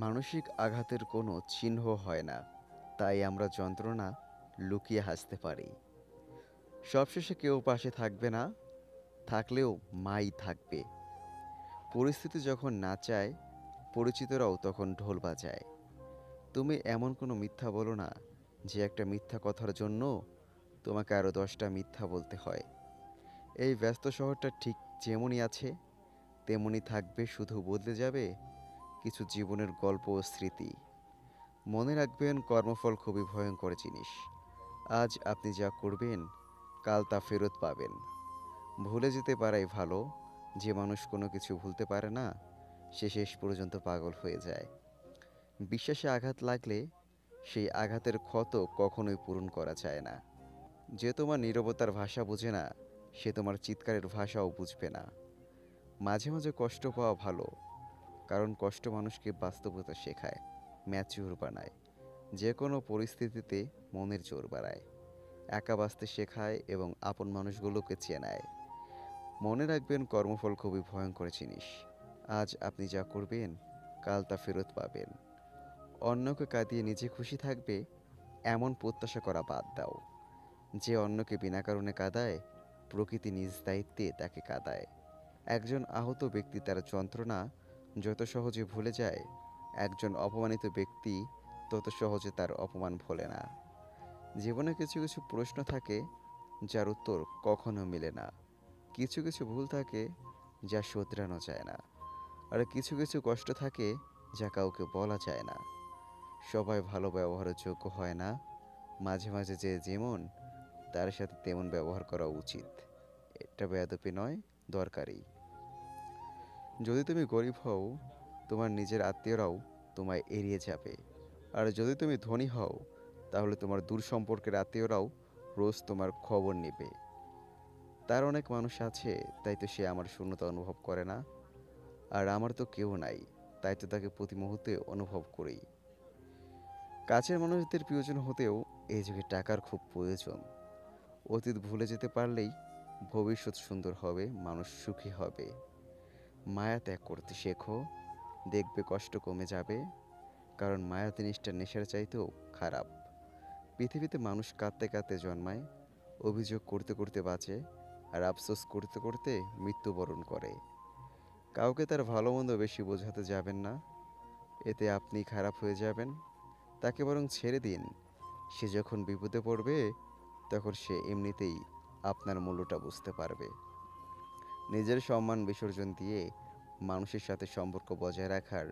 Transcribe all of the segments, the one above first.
মানসিক আঘাতের কোনো চিহ্ন হয় না, তাই আমরা যন্ত্রণা লুকিয়ে হাসতে পারি। সবশেষে কেউ পাশে থাকবে না, থাকলেও মাই থাকবে। পরিস্থিতি যখন না চায়, পরিচিতরাও তখন ঢোল বাজায়। তুমি এমন কোনো মিথ্যা বলো না যে একটা মিথ্যা কথার জন্য তোমাকে আরও 10টা মিথ্যা বলতে হয়। এই ব্যস্ত শহরটা ঠিক যেমনই আছে তেমনই থাকবে, শুধু বদলে যাবে কিছু জীবনের গল্প ও স্মৃতি। মনে রাখবেন, কর্মফল খুবই ভয়ঙ্কর জিনিস। আজ আপনি যা করবেন, কাল তা ফেরত পাবেন। ভুলে যেতে পারাই ভালো। যে মানুষ কোনো কিছু ভুলতে পারে না, সে শেষ পর্যন্ত পাগল হয়ে যায়। বিশ্বাসে আঘাত লাগলে সেই আঘাতের ক্ষত কখনোই পূরণ করা যায় না। যে তোমার নীরবতার ভাষা বোঝে না, সে তোমার চিৎকারের ভাষাও বুঝবে না। মাঝে মাঝে কষ্ট পাওয়া ভালো, কারণ কষ্ট মানুষকে বাস্তবতা শেখায়, ম্যাচিউর বানায়। যে কোনো পরিস্থিতিতে মনের জোর বাড়ায়, একা বাঁচতে শেখায় এবং আপন মানুষগুলোকে চেনায়। মনে রাখবেন, কর্মফল খুবই ভয়ঙ্কর জিনিস। আজ আপনি যা করবেন, কাল তা ফেরত পাবেন। অন্যকে কাঁদিয়ে নিজে খুশি থাকবে, এমন প্রত্যাশা করা বাদ দাও। যে অন্যকে বিনা কারণে কাঁদায়, প্রকৃতি নিজ দায়িত্বে তাকে কাঁদায়। একজন আহত ব্যক্তি তার যন্ত্রণা যত সহজে ভুলে যায়, একজন অপমানিত ব্যক্তি তত সহজে তার অপমান ভোলে না। জীবনে কিছু কিছু প্রশ্ন থাকে যার উত্তর কখনো মেলে না। কিছু কিছু ভুল থাকে যা শোধরানো যায় না। আর কিছু কিছু কষ্ট থাকে যা কাউকে বলা যায় না। সবাই ভালো ব্যবহারের যোগ্য হয় না। মাঝে মাঝে যে যেমন, তার সাথে তেমন ব্যবহার করা উচিত। এটা বেয়াদবি নয়, দরকারি। যদি তুমি গরিব হও, তোমার নিজের আত্মীয়রাও তোমায় এড়িয়ে যাবে। আর যদি তুমি ধনী হও, তাহলে তোমার দূর সম্পর্কের আত্মীয়রাও রোজ তোমার খবর নেবে। তার অনেক মানুষ আছে, তাই তো সে আমার শূন্যতা অনুভব করে না। আর আমার তো কেউ নাই, তাই তো তাকে প্রতি মুহূর্তে অনুভব করি। কাছের মানুষদের প্রিয়জন হতেও এই যুগে টাকার খুব প্রয়োজন। অতীত ভুলে যেতে পারলেই ভবিষ্যৎ সুন্দর হবে, মানুষ সুখী হবে। মায়া ত্যাগ করতে শেখো, দেখবে কষ্ট কমে যাবে। কারণ মায়া জিনিসটা নেশার চাইতেও খারাপ। পৃথিবীতে মানুষ কাঁদতে কাঁদতে জন্মায়, অভিযোগ করতে করতে বাঁচে, আর আফসোস করতে করতে মৃত্যুবরণ করে। কাউকে তার ভালো মন্দ বেশি বোঝাতে যাবেন না, এতে আপনি খারাপ হয়ে যাবেন। তাকে বরং ছেড়ে দিন। সে যখন বিপদে পড়বে, তখন সে এমনিতেই আপনার মূল্যটা বুঝতে পারবে। নিজের সম্মান বিসর্জন দিয়ে মানুষের সাথে সম্পর্ক বজায় রাখার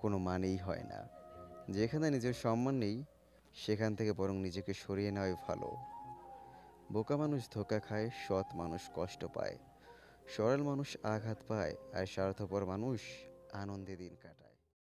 কোনো মানেই হয় না। যেখানে নিজের সম্মান নেই, সেখান থেকে বরং নিজেকে সরিয়ে নেওয়াই ভালো। বোকা মানুষ ধোঁকা খায়, সৎ মানুষ কষ্ট পায়, সরল মানুষ আঘাত পায়, আর স্বার্থপর মানুষ আনন্দে দিন কাটায়।